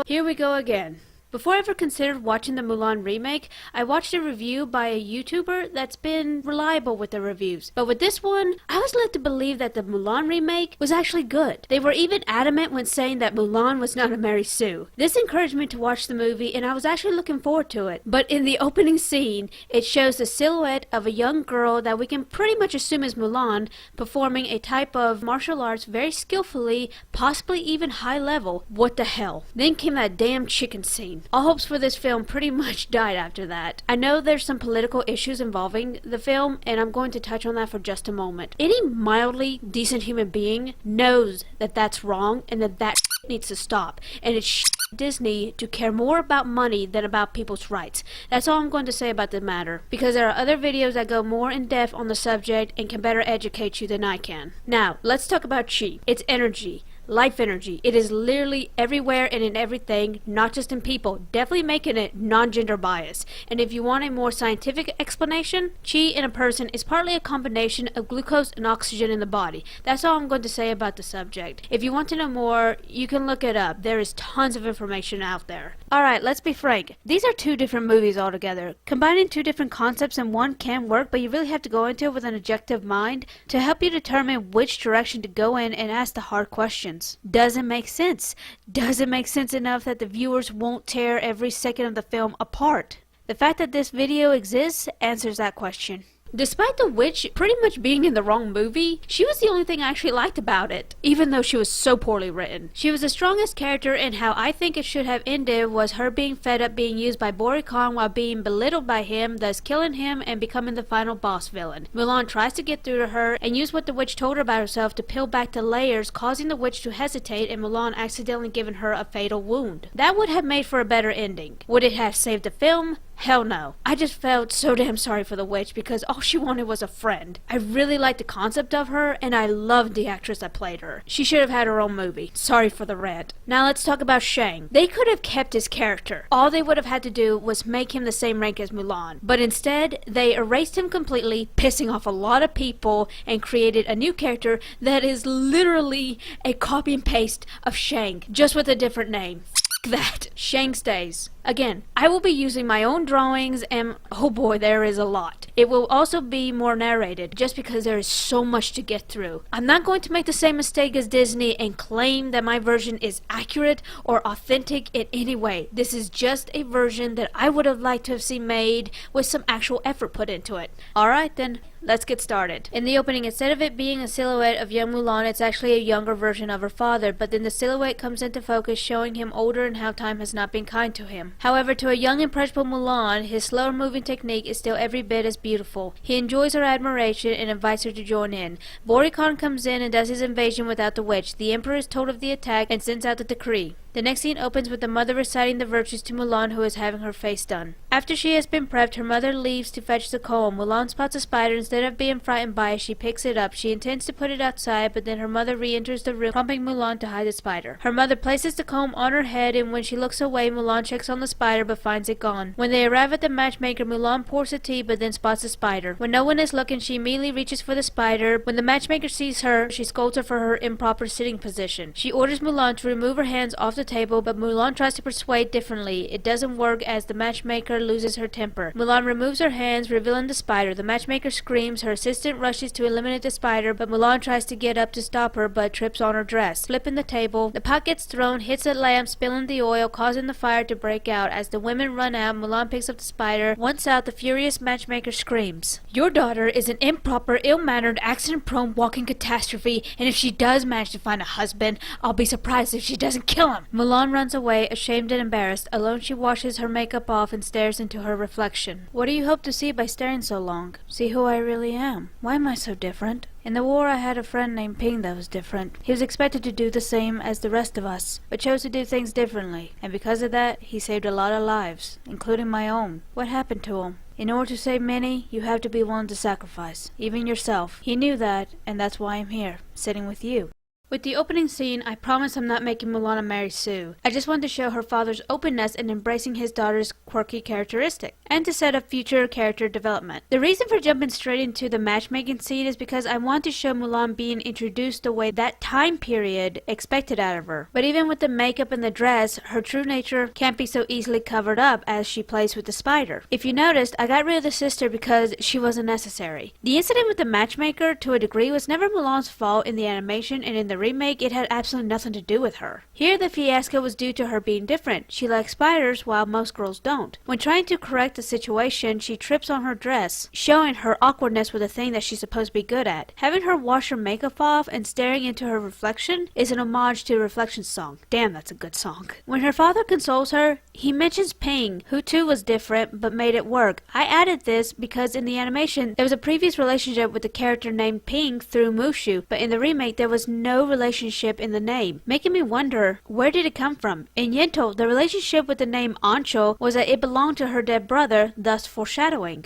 Here we go again. Before I ever considered watching the Mulan remake, I watched a review by a YouTuber that's been reliable with their reviews. But with this one, I was led to believe that the Mulan remake was actually good. They were even adamant when saying that Mulan was not a Mary Sue. This encouraged me to watch the movie, and I was actually looking forward to it. But in the opening scene, it shows the silhouette of a young girl that we can pretty much assume is Mulan, performing a type of martial arts very skillfully, possibly even high level. What the hell? Then came that damn chicken scene. All hopes for this film pretty much died after that. I know there's some political issues involving the film, and I'm going to touch on that for just a moment. Any mildly decent human being knows that that's wrong and that needs to stop. And it's Disney to care more about money than about people's rights. That's all I'm going to say about the matter, because there are other videos that go more in depth on the subject and can better educate you than I can. Now, let's talk about chi. It's energy. Life energy. It is literally everywhere and in everything, not just in people, definitely making it non-gender bias. And if you want a more scientific explanation, chi in a person is partly a combination of glucose and oxygen in the body. That's all I'm going to say about the subject. If you want to know more, you can look it up. There is tons of information out there. Alright, let's be frank. These are two different movies altogether. Combining two different concepts in one can work, but you really have to go into it with an objective mind to help you determine which direction to go in and ask the hard questions. Does it make sense? Does it make sense enough that the viewers won't tear every second of the film apart? The fact that this video exists answers that question. Despite the witch pretty much being in the wrong movie, she was the only thing I actually liked about it, even though she was so poorly written. She was the strongest character, and how I think it should have ended was her being fed up being used by Khan while being belittled by him, thus killing him and becoming the final boss villain. Mulan tries to get through to her and use what the witch told her about herself to peel back the layers, causing the witch to hesitate and Mulan accidentally giving her a fatal wound. That would have made for a better ending. Would it have saved the film? Hell no. I just felt so damn sorry for the witch because all she wanted was a friend. I really liked the concept of her, and I loved the actress that played her. She should have had her own movie. Sorry for the rant. Now let's talk about Shang. They could have kept his character. All they would have had to do was make him the same rank as Mulan. But instead, they erased him completely, pissing off a lot of people, and created a new character that is literally a copy and paste of Shang, just with a different name. That. Shang stays. Again, I will be using my own drawings and oh boy, there is a lot. It will also be more narrated just because there is so much to get through. I'm not going to make the same mistake as Disney and claim that my version is accurate or authentic in any way. This is just a version that I would have liked to have seen made with some actual effort put into it. Alright then, let's get started. In the opening, instead of it being a silhouette of young Mulan, it's actually a younger version of her father, but then the silhouette comes into focus showing him older and how time has not been kind to him. However, to a young impressionable Mulan, his slower moving technique is still every bit as beautiful. He enjoys her admiration and invites her to join in. Khan comes in and does his invasion without the witch. The emperor is told of the attack and sends out the decree. The next scene opens with the mother reciting the virtues to Mulan, who is having her face done. After she has been prepped, her mother leaves to fetch the comb. Mulan spots a spider. Instead of being frightened by it, she picks it up. She intends to put it outside, but then her mother re-enters the room, prompting Mulan to hide the spider. Her mother places the comb on her head, and when she looks away, Mulan checks on the spider but finds it gone. When they arrive at the matchmaker, Mulan pours the tea but then spots the spider. When no one is looking, she immediately reaches for the spider. When the matchmaker sees her, she scolds her for her improper sitting position. She orders Mulan to remove her hands off the table, but Mulan tries to persuade differently. It doesn't work as the matchmaker loses her temper. Mulan removes her hands, revealing the spider. The matchmaker screams. Her assistant rushes to eliminate the spider, but Mulan tries to get up to stop her but trips on her dress. Flipping the table, the pot gets thrown, hits a lamp, spilling the oil, causing the fire to break out. As the women run out, Mulan picks up the spider. Once out, the furious matchmaker screams, "Your daughter is an improper, ill-mannered, accident-prone walking catastrophe, and if she does manage to find a husband, I'll be surprised if she doesn't kill him." Mulan runs away, ashamed and embarrassed. Alone, she washes her makeup off and stares into her reflection. What do you hope to see by staring so long? See who I really am. Why am I so different? In the war, I had a friend named Ping that was different. He was expected to do the same as the rest of us, but chose to do things differently, and because of that, he saved a lot of lives, including my own. What happened to him? In order to save many, you have to be willing to sacrifice, even yourself. He knew that, and that's why I'm here, sitting with you. With the opening scene, I promise I'm not making Mulan marry Sue. I just want to show her father's openness in embracing his daughter's quirky characteristic, and to set up future character development. The reason for jumping straight into the matchmaking scene is because I want to show Mulan being introduced the way that time period expected out of her. But even with the makeup and the dress, her true nature can't be so easily covered up as she plays with the spider. If you noticed, I got rid of the sister because she wasn't necessary. The incident with the matchmaker, to a degree, was never Mulan's fault in the animation, and in the remake, it had absolutely nothing to do with her. Here, the fiasco was due to her being different. She likes spiders, while most girls don't. When trying to correct the situation, she trips on her dress, showing her awkwardness with a thing that she's supposed to be good at. Having her wash her makeup off and staring into her reflection is an homage to Reflection's song. Damn, that's a good song. When her father consoles her, he mentions Ping, who too was different, but made it work. I added this because in the animation, there was a previous relationship with the character named Ping through Mushu, but in the remake, there was no relationship in the name, making me wonder, where did it come from? In Yentl, the relationship with the name Ancho was that it belonged to her dead brother, thus foreshadowing.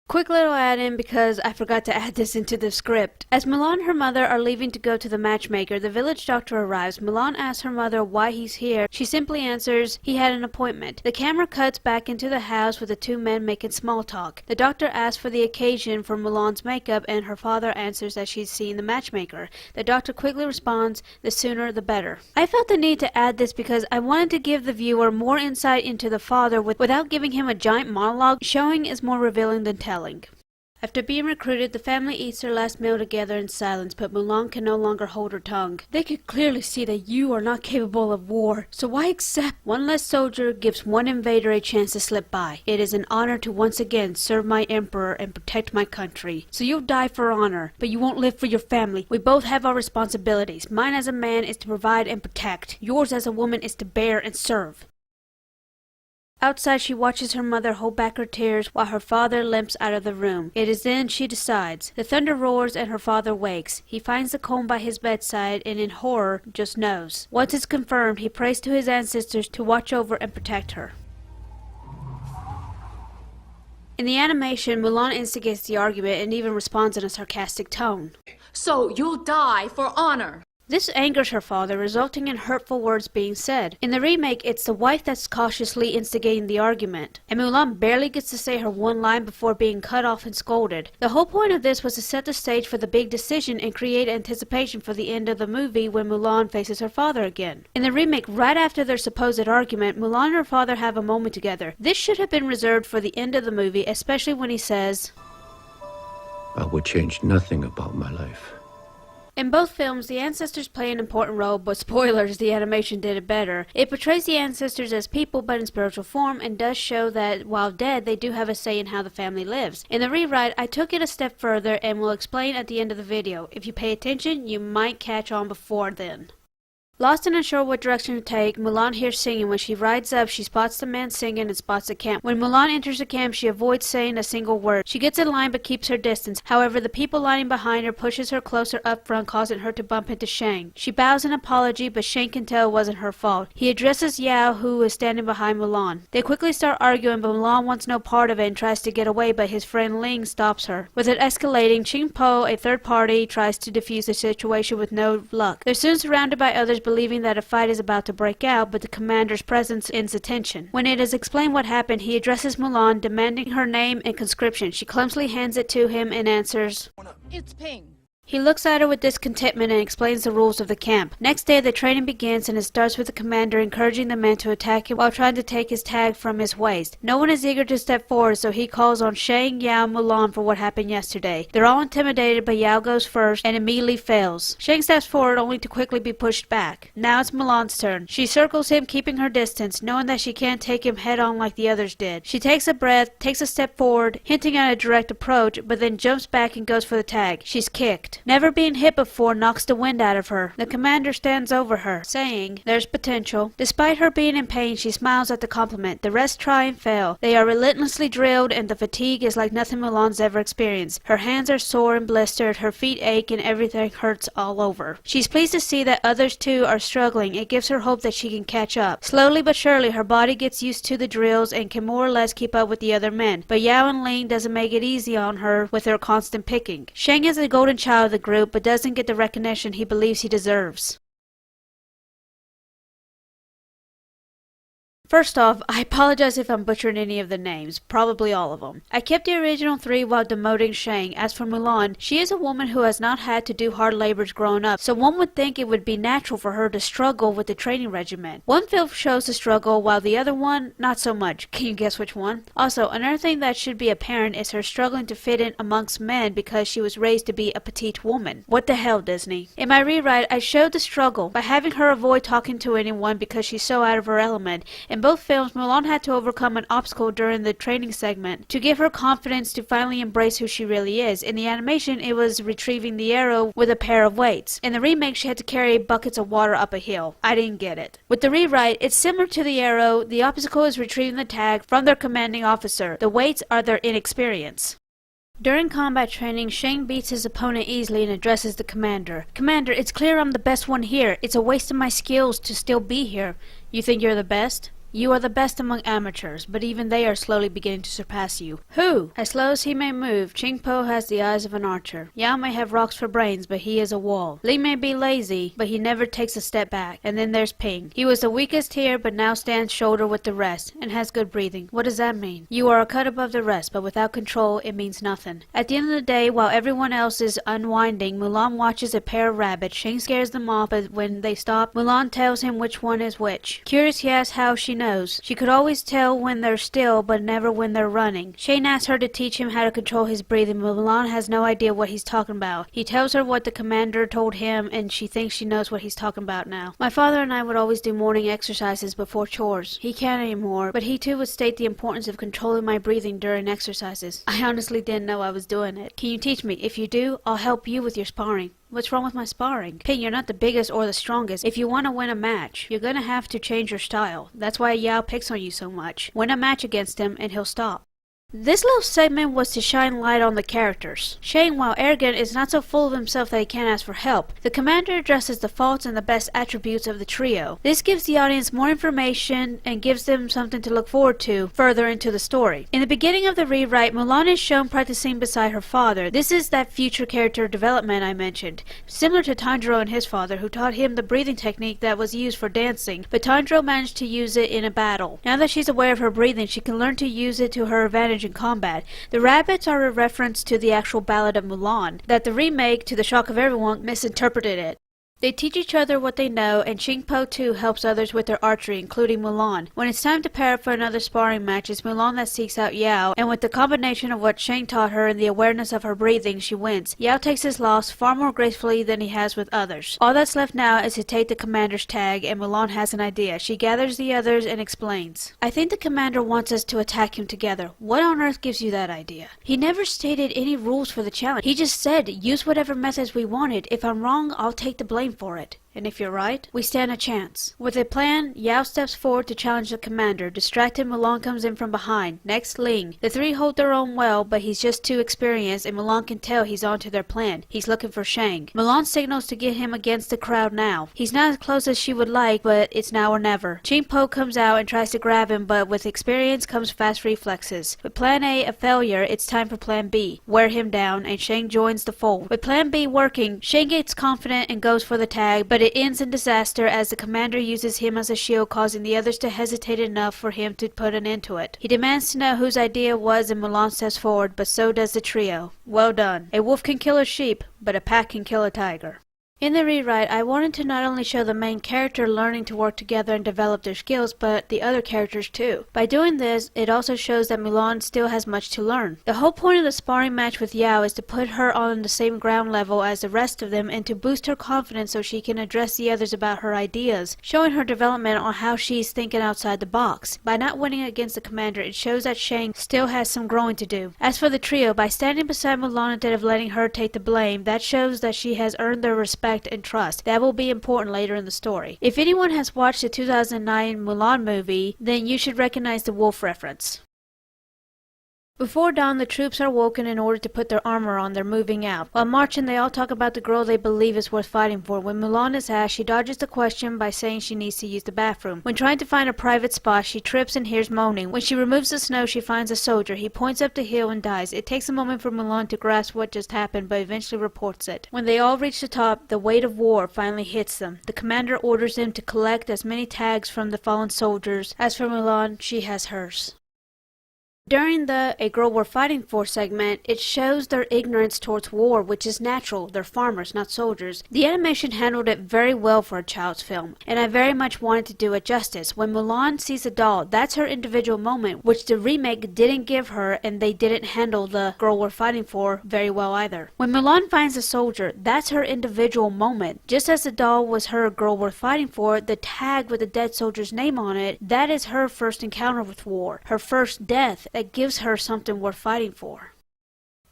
Quick little add-in because I forgot to add this into the script. As Mulan and her mother are leaving to go to the matchmaker, the village doctor arrives. Mulan asks her mother why he's here. She simply answers, he had an appointment. The camera cuts back into the house with the two men making small talk. The doctor asks for the occasion for Mulan's makeup, and her father answers that she's seen the matchmaker. The doctor quickly responds, the sooner the better. I felt the need to add this because I wanted to give the viewer more insight into the father without giving him a giant monologue. Showing is more revealing than telling. After being recruited, the family eats their last meal together in silence, but Mulan can no longer hold her tongue. They could clearly see that you are not capable of war, so why accept? One less soldier gives one invader a chance to slip by. It is an honor to once again serve my emperor and protect my country. So you'll die for honor, but you won't live for your family. We both have our responsibilities. Mine as a man is to provide and protect. Yours as a woman is to bear and serve. Outside, she watches her mother hold back her tears while her father limps out of the room. It is then she decides. The thunder roars and her father wakes. He finds the comb by his bedside and in horror just knows. Once it's confirmed, he prays to his ancestors to watch over and protect her. In the animation, Mulan instigates the argument and even responds in a sarcastic tone. So you'll die for honor. This angers her father, resulting in hurtful words being said. In the remake, it's the wife that's cautiously instigating the argument, and Mulan barely gets to say her one line before being cut off and scolded. The whole point of this was to set the stage for the big decision and create anticipation for the end of the movie when Mulan faces her father again. In the remake, right after their supposed argument, Mulan and her father have a moment together. This should have been reserved for the end of the movie, especially when he says, I would change nothing about my life. In both films, the ancestors play an important role, but spoilers, the animation did it better. It portrays the ancestors as people, but in spiritual form, and does show that, while dead, they do have a say in how the family lives. In the rewrite, I took it a step further and will explain at the end of the video. If you pay attention, you might catch on before then. Lost and unsure what direction to take, Mulan hears singing. When she rides up, she spots the man singing and spots the camp. When Mulan enters the camp, she avoids saying a single word. She gets in line but keeps her distance. However, the people lining behind her pushes her closer up front, causing her to bump into Shang. She bows in apology, but Shang can tell it wasn't her fault. He addresses Yao, who is standing behind Mulan. They quickly start arguing, but Mulan wants no part of it and tries to get away, but his friend Ling stops her. With it escalating, Qing Po, a third party, tries to defuse the situation with no luck. They're soon surrounded by others, believing that a fight is about to break out, but the commander's presence ends the tension. When it is explained what happened, he addresses Mulan, demanding her name and conscription. She clumsily hands it to him and answers, It's Ping. He looks at her with discontentment and explains the rules of the camp. Next day, the training begins, and it starts with the commander encouraging the men to attack him while trying to take his tag from his waist. No one is eager to step forward, so he calls on Shang, Yao, and Mulan for what happened yesterday. They're all intimidated, but Yao goes first and immediately fails. Shang steps forward only to quickly be pushed back. Now it's Mulan's turn. She circles him, keeping her distance, knowing that she can't take him head-on like the others did. She takes a breath, takes a step forward, hinting at a direct approach, but then jumps back and goes for the tag. She's kicked. Never being hit before knocks the wind out of her. The commander stands over her, saying, there's potential. Despite her being in pain, she smiles at the compliment. The rest try and fail. They are relentlessly drilled, and the fatigue is like nothing Mulan's ever experienced. Her hands are sore and blistered, her feet ache, and everything hurts all over. She's pleased to see that others too are struggling. It gives her hope that she can catch up. Slowly but surely, her body gets used to the drills and can more or less keep up with the other men. But Yao and Ling doesn't make it easy on her with their constant picking. Shang is a golden child of the group but doesn't get the recognition he believes he deserves. First off, I apologize if I'm butchering any of the names, probably all of them. I kept the original 3 while demoting Shang. As for Mulan, she is a woman who has not had to do hard labors growing up, so one would think it would be natural for her to struggle with the training regimen. One film shows the struggle, while the other one, not so much. Can you guess which one? Also, another thing that should be apparent is her struggling to fit in amongst men because she was raised to be a petite woman. What the hell, Disney? In my rewrite, I showed the struggle by having her avoid talking to anyone because she's so out of her element. In both films, Mulan had to overcome an obstacle during the training segment to give her confidence to finally embrace who she really is. In the animation, it was retrieving the arrow with a pair of weights. In the remake, she had to carry buckets of water up a hill. I didn't get it. With the rewrite, it's similar to the arrow. The obstacle is retrieving the tag from their commanding officer. The weights are their inexperience. During combat training, Shang beats his opponent easily and addresses the commander. Commander, it's clear I'm the best one here. It's a waste of my skills to still be here. You think you're the best? You are the best among amateurs, but even they are slowly beginning to surpass you. Who? As slow as he may move, Ching Po has the eyes of an archer. Yao may have rocks for brains, but he is a wall. Li may be lazy, but he never takes a step back. And then there's Ping. He was the weakest here, but now stands shoulder with the rest, and has good breathing. What does that mean? You are a cut above the rest, but without control, it means nothing. At the end of the day, while everyone else is unwinding, Mulan watches a pair of rabbits. Shang scares them off, but when they stop, Mulan tells him which one is which. Curious he asks how she knows. She could always tell when they're still, but never when they're running. Shane asks her to teach him how to control his breathing, but Mulan has no idea what he's talking about. He tells her what the commander told him, and she thinks she knows what he's talking about now. My father and I would always do morning exercises before chores. He can't anymore, but he too would state the importance of controlling my breathing during exercises. I honestly didn't know I was doing it. Can you teach me? If you do, I'll help you with your sparring. What's wrong with my sparring? Ping, you're not the biggest or the strongest. If you want to win a match, you're gonna have to change your style. That's why Yao picks on you so much. Win a match against him and he'll stop. This little segment was to shine light on the characters. Shang, while arrogant, is not so full of himself that he can't ask for help. The commander addresses the faults and the best attributes of the trio. This gives the audience more information and gives them something to look forward to further into the story. In the beginning of the rewrite, Mulan is shown practicing beside her father. This is that future character development I mentioned. Similar to Tanjiro and his father, who taught him the breathing technique that was used for dancing, but Tanjiro managed to use it in a battle. Now that she's aware of her breathing, she can learn to use it to her advantage in combat. The rabbits are a reference to the actual Ballad of Mulan, that the remake, to the shock of everyone, misinterpreted it. They teach each other what they know, and Ching Po too helps others with their archery, including Mulan. When it's time to pair up for another sparring match, it's Mulan that seeks out Yao, and with the combination of what Shang taught her and the awareness of her breathing, she wins. Yao takes his loss far more gracefully than he has with others. All that's left now is to take the commander's tag, and Mulan has an idea. She gathers the others and explains. I think the commander wants us to attack him together. What on earth gives you that idea? He never stated any rules for the challenge. He just said, use whatever methods we wanted. If I'm wrong, I'll take the blame for it. And if you're right, we stand a chance. With a plan, Yao steps forward to challenge the commander. Distracted, Mulan comes in from behind. Next, Ling. The three hold their own well, but he's just too experienced, and Mulan can tell he's onto their plan. He's looking for Shang. Mulan signals to get him against the crowd now. He's not as close as she would like, but it's now or never. Ching Po comes out and tries to grab him, but with experience comes fast reflexes. With plan A a failure, it's time for plan B. Wear him down, and Shang joins the fold. With plan B working, Shang gets confident and goes for the tag, but it ends in disaster as the commander uses him as a shield, causing the others to hesitate enough for him to put an end to it. He demands to know whose idea it was, and Mulan steps forward, but so does the trio. Well done. A wolf can kill a sheep, but a pack can kill a tiger. In the rewrite, I wanted to not only show the main character learning to work together and develop their skills, but the other characters too. By doing this, it also shows that Mulan still has much to learn. The whole point of the sparring match with Yao is to put her on the same ground level as the rest of them and to boost her confidence so she can address the others about her ideas, showing her development on how she's thinking outside the box. By not winning against the commander, it shows that Shang still has some growing to do. As for the trio, by standing beside Mulan instead of letting her take the blame, that shows that she has earned their respect and trust. That will be important later in the story. If anyone has watched the 2009 Mulan movie, then you should recognize the wolf reference. Before dawn, the troops are woken in order to put their armor on. They're moving out. While marching, they all talk about the girl they believe is worth fighting for. When Mulan is asked, she dodges the question by saying she needs to use the bathroom. When trying to find a private spot, she trips and hears moaning. When she removes the snow, she finds a soldier. He points up the hill and dies. It takes a moment for Mulan to grasp what just happened, but eventually reports it. When they all reach the top, the weight of war finally hits them. The commander orders them to collect as many tags from the fallen soldiers. As for Mulan, she has hers. During the A Girl We're Fighting For segment, it shows their ignorance towards war, which is natural. They're farmers, not soldiers. The animation handled it very well for a child's film, and I very much wanted to do it justice. When Mulan sees a doll, that's her individual moment, which the remake didn't give her, and they didn't handle the Girl We're Fighting For very well either. When Mulan finds a soldier, that's her individual moment. Just as the doll was her Girl We're Fighting For, the tag with the dead soldier's name on it, that is her first encounter with war, her first death. That gives her something worth fighting for.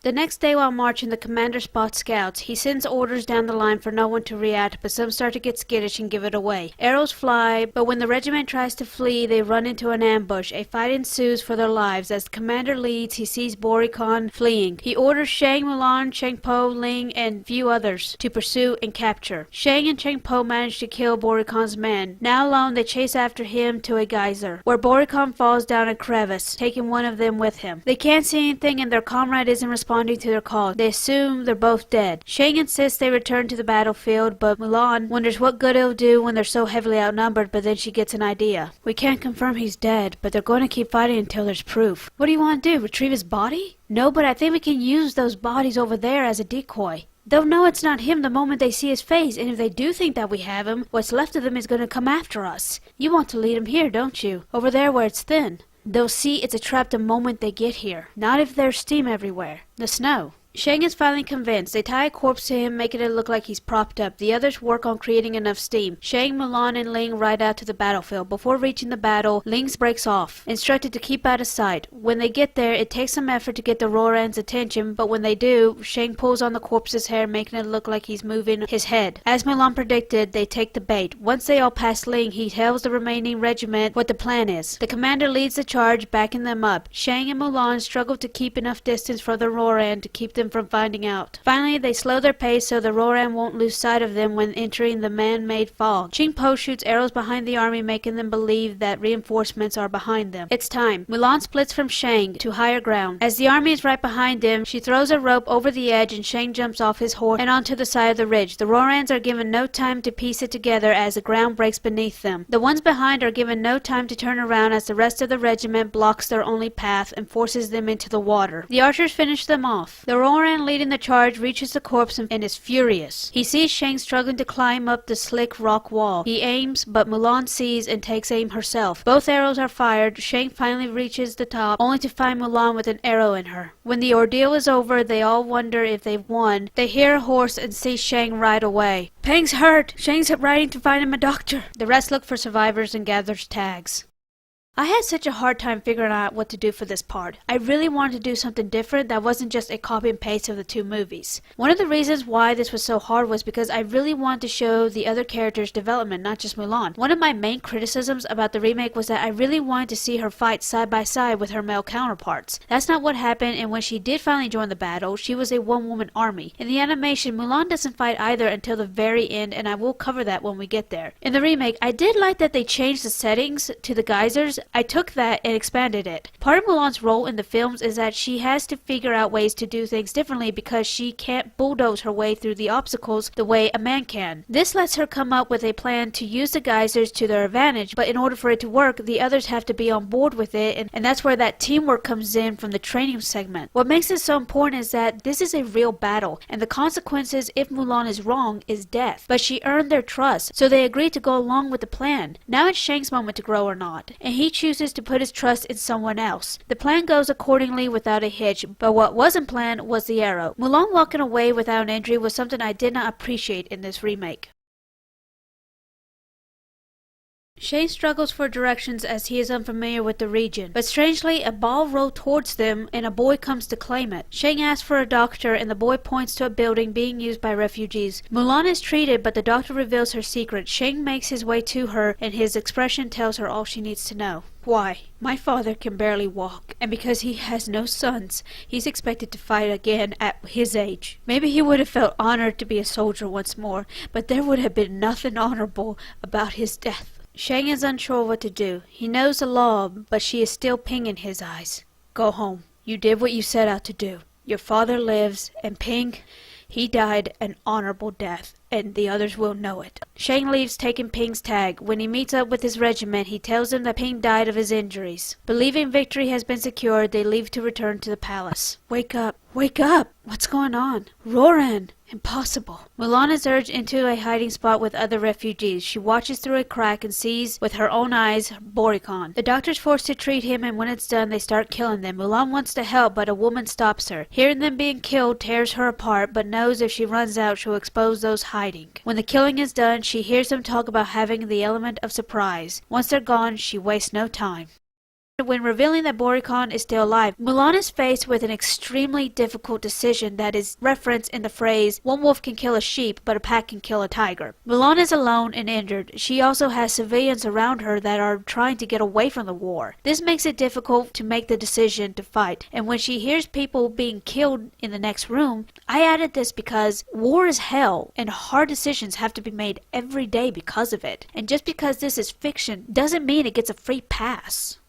The next day while marching, the commander spots scouts. He sends orders down the line for no one to react, but some start to get skittish and give it away. Arrows fly, but when the regiment tries to flee, they run into an ambush. A fight ensues for their lives. As the commander leads, he sees Borikhan fleeing. He orders Shang, Mulan, Cheng Po, Ling, and few others to pursue and capture. Shang and Cheng Po manage to kill Borikhan's men. Now alone, they chase after him to a geyser, where Borikhan falls down a crevice, taking one of them with him. They can't see anything, and their comrade isn't responding to their call. They assume they're both dead. Shang insists they return to the battlefield, but Mulan wonders what good it'll do when they're so heavily outnumbered, but then she gets an idea. We can't confirm he's dead, but they're going to keep fighting until there's proof. What do you want to do, retrieve his body? No, but I think we can use those bodies over there as a decoy. They'll know it's not him the moment they see his face, and if they do think that we have him, what's left of them is going to come after us. You want to lead him here, don't you? Over there where it's thin. They'll see it's a trap the moment they get here. Not if there's steam everywhere. The snow. Shang is finally convinced. They tie a corpse to him, making it look like he's propped up. The others work on creating enough steam. Shang, Mulan, and Ling ride out to the battlefield. Before reaching the battle, Ling's breaks off, instructed to keep out of sight. When they get there, it takes some effort to get the Roran's attention, but when they do, Shang pulls on the corpse's hair, making it look like he's moving his head. As Mulan predicted, they take the bait. Once they all pass Ling, he tells the remaining regiment what the plan is. The commander leads the charge, backing them up. Shang and Mulan struggle to keep enough distance from the Roran to keep them from finding out. Finally, they slow their pace so the Roran won't lose sight of them when entering the man-made fog. Cheng Po shoots arrows behind the army, making them believe that reinforcements are behind them. It's time. Mulan splits from Shang to higher ground. As the army is right behind them, she throws a rope over the edge and Shang jumps off his horse and onto the side of the ridge. The Rorans are given no time to piece it together as the ground breaks beneath them. The ones behind are given no time to turn around as the rest of the regiment blocks their only path and forces them into the water. The archers finish them off. The Roran leading the charge reaches the corpse and is furious. He sees Shang struggling to climb up the slick rock wall. He aims, but Mulan sees and takes aim herself. Both arrows are fired. Shang finally reaches the top, only to find Mulan with an arrow in her. When the ordeal is over, they all wonder if they've won. They hear a horse and see Shang ride away. Peng's hurt! Shang's riding to find him a doctor. The rest look for survivors and gathers tags. I had such a hard time figuring out what to do for this part. I really wanted to do something different that wasn't just a copy and paste of the two movies. One of the reasons why this was so hard was because I really wanted to show the other characters' development, not just Mulan. One of my main criticisms about the remake was that I really wanted to see her fight side by side with her male counterparts. That's not what happened, and when she did finally join the battle, she was a one-woman army. In the animation, Mulan doesn't fight either until the very end, and I will cover that when we get there. In the remake, I did like that they changed the settings to the geysers. I took that and expanded it. Part of Mulan's role in the films is that she has to figure out ways to do things differently because she can't bulldoze her way through the obstacles the way a man can. This lets her come up with a plan to use the geysers to their advantage, but in order for it to work, the others have to be on board with it, and that's where that teamwork comes in from the training segment. What makes it so important is that this is a real battle, and the consequences if Mulan is wrong is death. But she earned their trust, so they agreed to go along with the plan. Now it's Shang's moment to grow or not, and he chooses to put his trust in someone else. The plan goes accordingly without a hitch, but what wasn't planned was the arrow. Mulan walking away without an injury was something I did not appreciate in this remake. Shane struggles for directions as he is unfamiliar with the region, but strangely a ball rolled towards them and a boy comes to claim it. Shane asks for a doctor and the boy points to a building being used by refugees. Mulan is treated, but the doctor reveals her secret. Shane makes his way to her and his expression tells her all she needs to know. Why? My father can barely walk, and because he has no sons, he's expected to fight again at his age. Maybe he would have felt honored to be a soldier once more, but there would have been nothing honorable about his death. Shang is unsure what to do. He knows the law, but she is still Ping in his eyes. Go home. You did what you set out to do. Your father lives, and Ping, he died an honorable death, and the others will know it. Shang leaves taking Ping's tag. When he meets up with his regiment, he tells them that Ping died of his injuries. Believing victory has been secured, they leave to return to the palace. Wake up! Wake up! What's going on? Roran! Impossible. Mulan is urged into a hiding spot with other refugees. She watches through a crack and sees with her own eyes Boricon. The doctor's forced to treat him, and when it's done they start killing them. Mulan wants to help, but a woman stops her. Hearing them being killed tears her apart, but knows if she runs out she'll expose those hiding. When the killing is done, she hears them talk about having the element of surprise. Once they're gone, she wastes no time. When revealing that Boricon is still alive, Mulan is faced with an extremely difficult decision that is referenced in the phrase, "One wolf can kill a sheep, but a pack can kill a tiger." Mulan is alone and injured. She also has civilians around her that are trying to get away from the war. This makes it difficult to make the decision to fight, and when she hears people being killed in the next room, I added this because war is hell, and hard decisions have to be made every day because of it. And just because this is fiction doesn't mean it gets a free pass.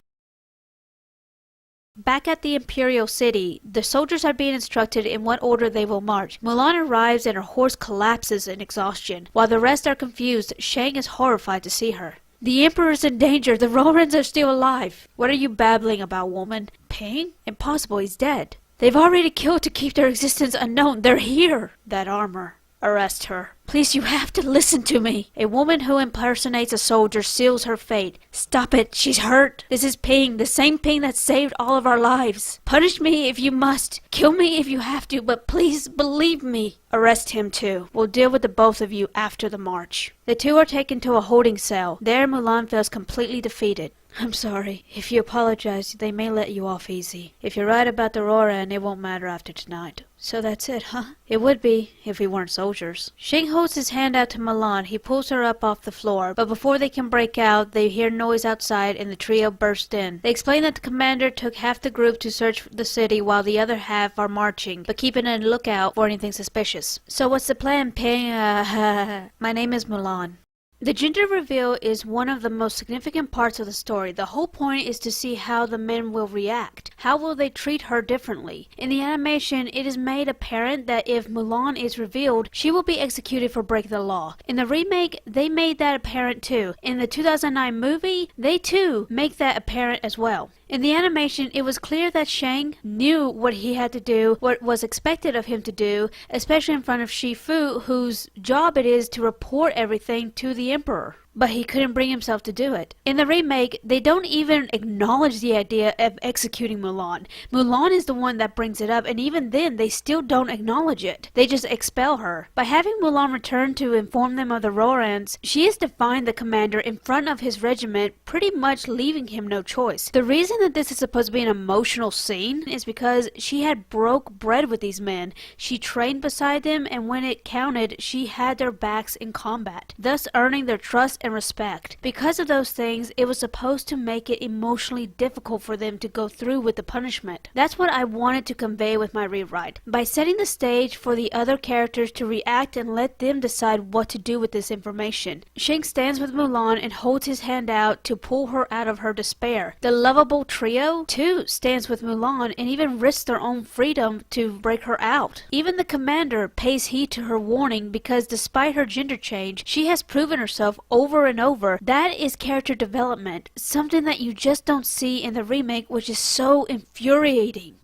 Back at the Imperial City, the soldiers are being instructed in what order they will march. Mulan arrives and her horse collapses in exhaustion. While the rest are confused, Shang is horrified to see her. The Emperor is in danger. The Rorans are still alive. What are you babbling about, woman? Ping? Impossible, he's dead. They've already killed to keep their existence unknown. They're here. That armor. Arrest her. Please, you have to listen to me. A woman who impersonates a soldier seals her fate. Stop it. She's hurt. This is Ping, the same Ping that saved all of our lives. Punish me if you must. Kill me if you have to, but please believe me. Arrest him too. We'll deal with the both of you after the march. The two are taken to a holding cell. There, Mulan feels completely defeated. I'm sorry. If you apologize, they may let you off easy. If you're right about the Roran, it won't matter after tonight. So that's it, huh? It would be, if we weren't soldiers. Shing holds his hand out to Mulan. He pulls her up off the floor, but before they can break out, they hear noise outside and the trio burst in. They explain that the commander took half the group to search the city while the other half are marching, but keeping a lookout for anything suspicious. So what's the plan, Ping? My name is Mulan. The gender reveal is one of the most significant parts of the story. The whole point is to see how the men will react. How will they treat her differently? In the animation, it is made apparent that if Mulan is revealed, she will be executed for breaking the law. In the remake, they made that apparent too. In the 2009 movie, they too make that apparent as well. In the animation, it was clear that Shang knew what he had to do, what was expected of him to do, especially in front of Shifu, whose job it is to report everything to the Emperor. But he couldn't bring himself to do it. In the remake, they don't even acknowledge the idea of executing Mulan. Mulan is the one that brings it up, and even then, they still don't acknowledge it. They just expel her. By having Mulan return to inform them of the Rorans, she has defied the commander in front of his regiment, pretty much leaving him no choice. The reason that this is supposed to be an emotional scene is because she had broke bread with these men. She trained beside them, and when it counted, she had their backs in combat, thus earning their trust and respect. Because of those things, it was supposed to make it emotionally difficult for them to go through with the punishment. That's what I wanted to convey with my rewrite. By setting the stage for the other characters to react and let them decide what to do with this information. Shang stands with Mulan and holds his hand out to pull her out of her despair. The lovable trio, too, stands with Mulan and even risks their own freedom to break her out. Even the commander pays heed to her warning because despite her gender change, she has proven herself over and over. That is character development, something that you just don't see in the remake, which is so infuriating.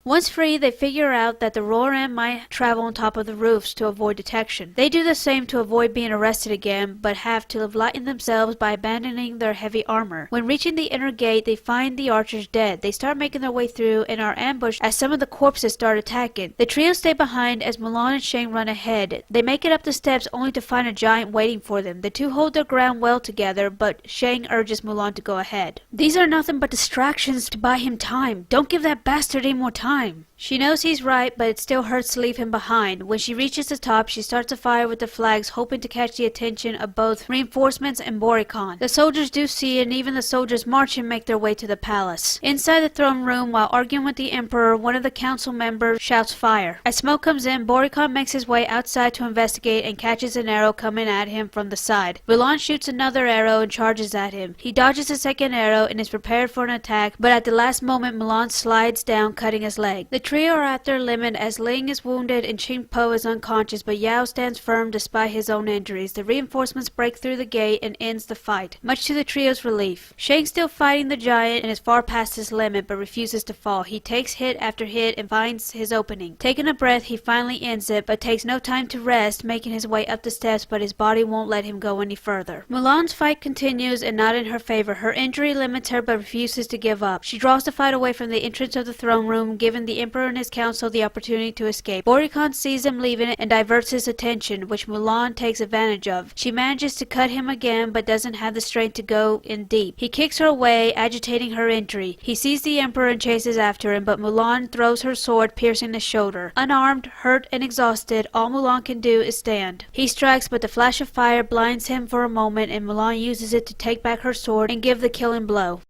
Once free, they figure out that the Roran might travel on top of the roofs to avoid detection. They do the same to avoid being arrested again, but have to lighten themselves by abandoning their heavy armor. When reaching the inner gate, they find the archers dead. They start making their way through and are ambushed as some of the corpses start attacking. The trio stay behind as Mulan and Shang run ahead. They make it up the steps only to find a giant waiting for them. The two hold their ground well together, but Shang urges Mulan to go ahead. These are nothing but distractions to buy him time. Don't give that bastard any more time. She knows he's right, but it still hurts to leave him behind. When she reaches the top, she starts a fire with the flags, hoping to catch the attention of both reinforcements and Boricon. The soldiers do see it, and even the soldiers marching make their way to the palace. Inside the throne room, while arguing with the Emperor, one of the council members shouts fire. As smoke comes in, Boricon makes his way outside to investigate and catches an arrow coming at him from the side. Mulan shoots another arrow and charges at him. He dodges the second arrow and is prepared for an attack, but at the last moment Mulan slides down, cutting his leg. The trio are at their limit as Ling is wounded and Qing Po is unconscious, but Yao stands firm despite his own injuries. The reinforcements break through the gate and ends the fight, much to the trio's relief. Shang's still fighting the giant and is far past his limit, but refuses to fall. He takes hit after hit and finds his opening. Taking a breath, he finally ends it, but takes no time to rest, making his way up the steps, but his body won't let him go any further. Mulan's fight continues and not in her favor. Her injury limits her, but refuses to give up. She draws the fight away from the entrance of the throne room, giving the Emperor and his council the opportunity to escape. Boricon sees him leaving and diverts his attention, which Mulan takes advantage of. She manages to cut him again, but doesn't have the strength to go in deep. He kicks her away, agitating her injury. He sees the Emperor and chases after him, but Mulan throws her sword, piercing the shoulder. Unarmed, hurt, and exhausted, all Mulan can do is stand. He strikes, but the flash of fire blinds him for a moment, and Mulan uses it to take back her sword and give the killing blow.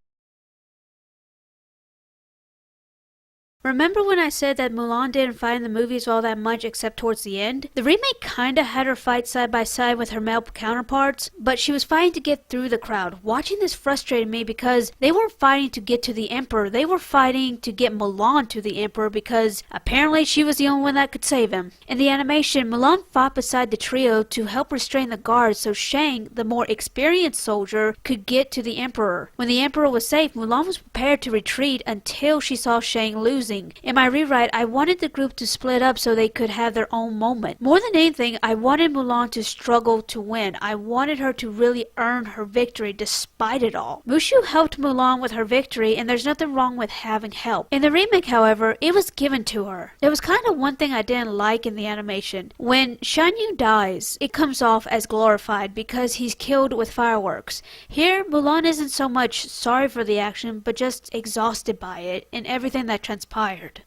Remember when I said that Mulan didn't fight in the movies all that much except towards the end? The remake kinda had her fight side by side with her male counterparts, but she was fighting to get through the crowd. Watching this frustrated me because they weren't fighting to get to the Emperor, they were fighting to get Mulan to the Emperor because apparently she was the only one that could save him. In the animation, Mulan fought beside the trio to help restrain the guards so Shang, the more experienced soldier, could get to the Emperor. When the Emperor was safe, Mulan was prepared to retreat until she saw Shang losing. In my rewrite, I wanted the group to split up so they could have their own moment. More than anything, I wanted Mulan to struggle to win. I wanted her to really earn her victory despite it all. Mushu helped Mulan with her victory, and there's nothing wrong with having help. In the remake, however, it was given to her. There was kind of one thing I didn't like in the animation. When Shan Yu dies, it comes off as glorified because he's killed with fireworks. Here, Mulan isn't so much sorry for the action, but just exhausted by it and everything that transpired.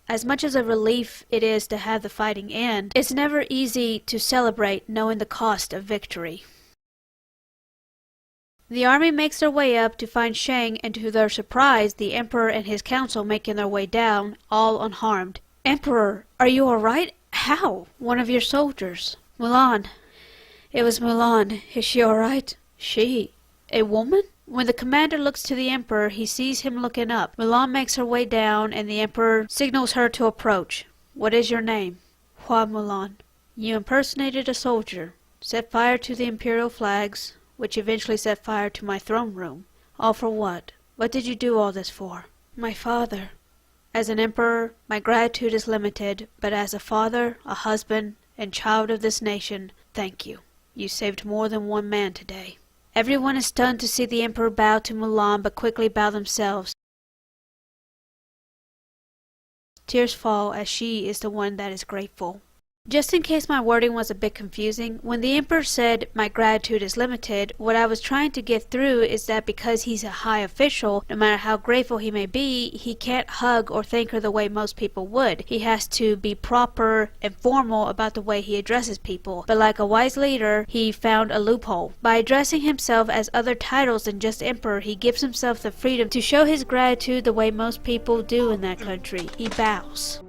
As much as a relief it is to have the fighting end, it's never easy to celebrate knowing the cost of victory. The army makes their way up to find Shang, and to their surprise, the Emperor and his council making their way down, all unharmed. "Emperor, are you alright? How?" "One of your soldiers." "Mulan." "It was Mulan. Is she alright?" "She? A woman?" When the commander looks to the Emperor, he sees him looking up. Mulan makes her way down, and the Emperor signals her to approach. "What is your name?" "Hua Mulan." "You impersonated a soldier, set fire to the imperial flags, which eventually set fire to my throne room. All for what? What did you do all this for?" "My father." "As an emperor, my gratitude is limited, but as a father, a husband, and child of this nation, thank you. You saved more than one man today." Everyone is stunned to see the Emperor bow to Mulan, but quickly bow themselves. Tears fall as she is the one that is grateful. Just in case my wording was a bit confusing, when the Emperor said, "My gratitude is limited," what I was trying to get through is that because he's a high official, no matter how grateful he may be, he can't hug or thank her the way most people would. He has to be proper and formal about the way he addresses people. But like a wise leader, he found a loophole. By addressing himself as other titles than just Emperor, he gives himself the freedom to show his gratitude the way most people do in that country. He bows.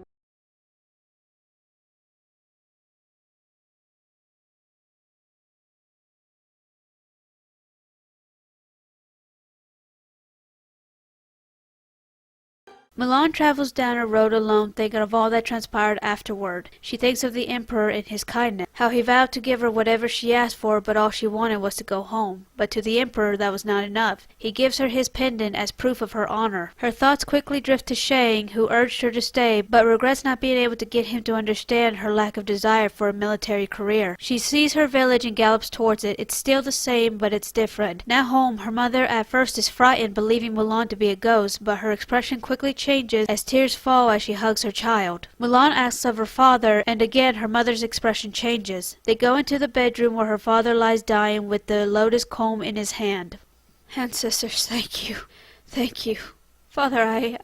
Mulan travels down a road alone, thinking of all that transpired afterward. She thinks of the Emperor and his kindness, how he vowed to give her whatever she asked for, but all she wanted was to go home. But But to the Emperor that was not enough. He gives her his pendant as proof of her honor. Her thoughts quickly drift to Shang, who urged her to stay, but regrets not being able to get him to understand her lack of desire for a military career. She sees her village and gallops towards it. It's still the same, but it's different. Now home, her mother at first is frightened, believing Mulan to be a ghost, but her expression quickly changes as tears fall as she hugs her child. Mulan asks of her father, and again her mother's expression changes. They go into the bedroom where her father lies dying with the lotus comb in his hand. Ancestors, thank you. Thank you. Father,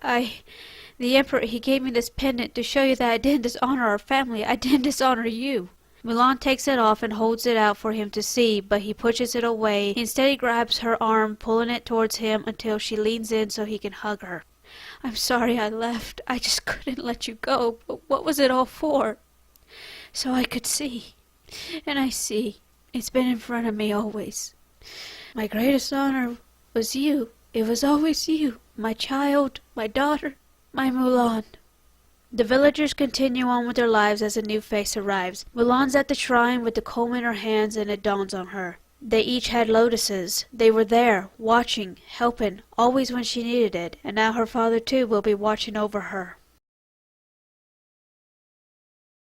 the Emperor, he gave me this pendant to show you that I didn't dishonor our family. I didn't dishonor you. Mulan takes it off and holds it out for him to see, but he pushes it away. Instead, he grabs her arm, pulling it towards him until she leans in so he can hug her. I'm sorry I left. I just couldn't let you go. But what was it all for? So I could see. And I see. It's been in front of me always. My greatest honor was you. It was always you. My child, my daughter, my Mulan. The villagers continue on with their lives as a new face arrives. Mulan's at the shrine with the comb in her hands, and it dawns on her. They each had lotuses. They were there, watching, helping, always when she needed it, and now her father too will be watching over her.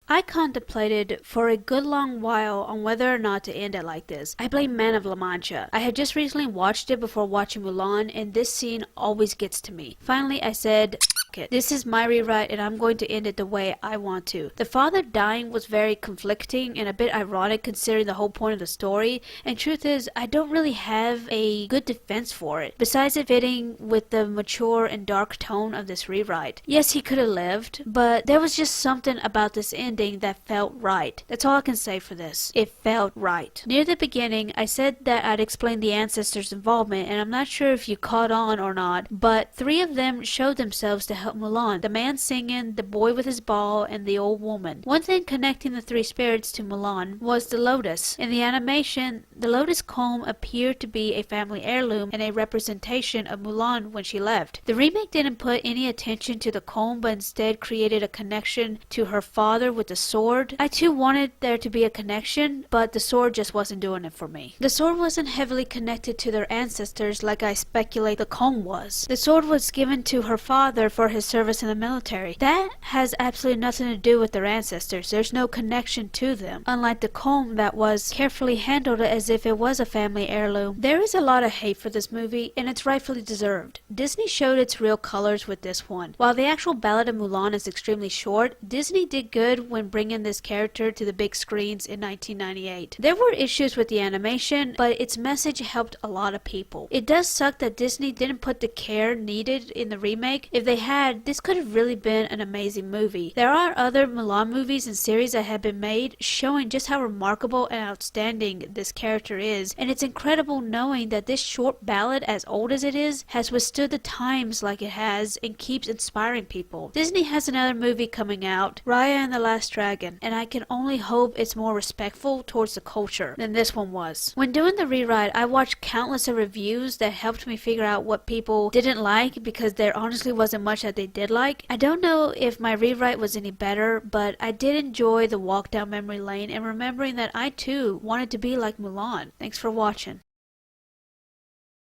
I contemplated for a good long while on whether or not to end it like this. I blame Man of La Mancha. I had just recently watched it before watching Mulan, and this scene always gets to me. Finally, I said, F it. This is my rewrite, and I'm going to end it the way I want to. The father dying was very conflicting and a bit ironic considering the whole point of the story, and truth is, I don't really have a good defense for it, besides it fitting with the mature and dark tone of this rewrite. Yes, he could have lived, but there was just something about this ending that felt right. That's all I can say for this. It felt right. Near the beginning, I said that I'd explain the ancestors' involvement, and I'm not sure if you caught on or not, but 3 of them showed themselves to help Mulan. The man singing, the boy with his ball, and the old woman. One thing connecting the 3 spirits to Mulan was the lotus. In the animation, the lotus comb appeared to be a family heirloom and a representation of Mulan when she left. The remake didn't put any attention to the comb, but instead created a connection to her father with the sword. I too wanted there to be a connection, but the sword just wasn't doing it for me. The sword wasn't heavily connected to their ancestors like I speculate the comb was. The sword was given to her father for his service in the military. That has absolutely nothing to do with their ancestors. There's no connection to them, unlike the comb that was carefully handled as if it was a family heirloom. There is a lot of hate for this movie, and it's rightfully deserved. Disney showed its real colors with this one. While the actual Ballad of Mulan is extremely short, Disney did good when bringing this character to the big screens in 1998. There were issues with the animation, but its message helped a lot of people. It does suck that Disney didn't put the care needed in the remake. If they had, this could have really been an amazing movie. There are other Mulan movies and series that have been made showing just how remarkable and outstanding this character is, and it's incredible knowing that this short ballad, as old as it is, has withstood the times like it has and keeps inspiring people. Disney has another movie coming out, Raya and the Last Dragon, and I can only hope it's more respectful towards the culture than this one was. When doing the rewrite, I watched countless of reviews that helped me figure out what people didn't like, because there honestly wasn't much that they did like. I don't know if my rewrite was any better, but I did enjoy the walk down memory lane and remembering that I too wanted to be like Mulan. Thanks for watching.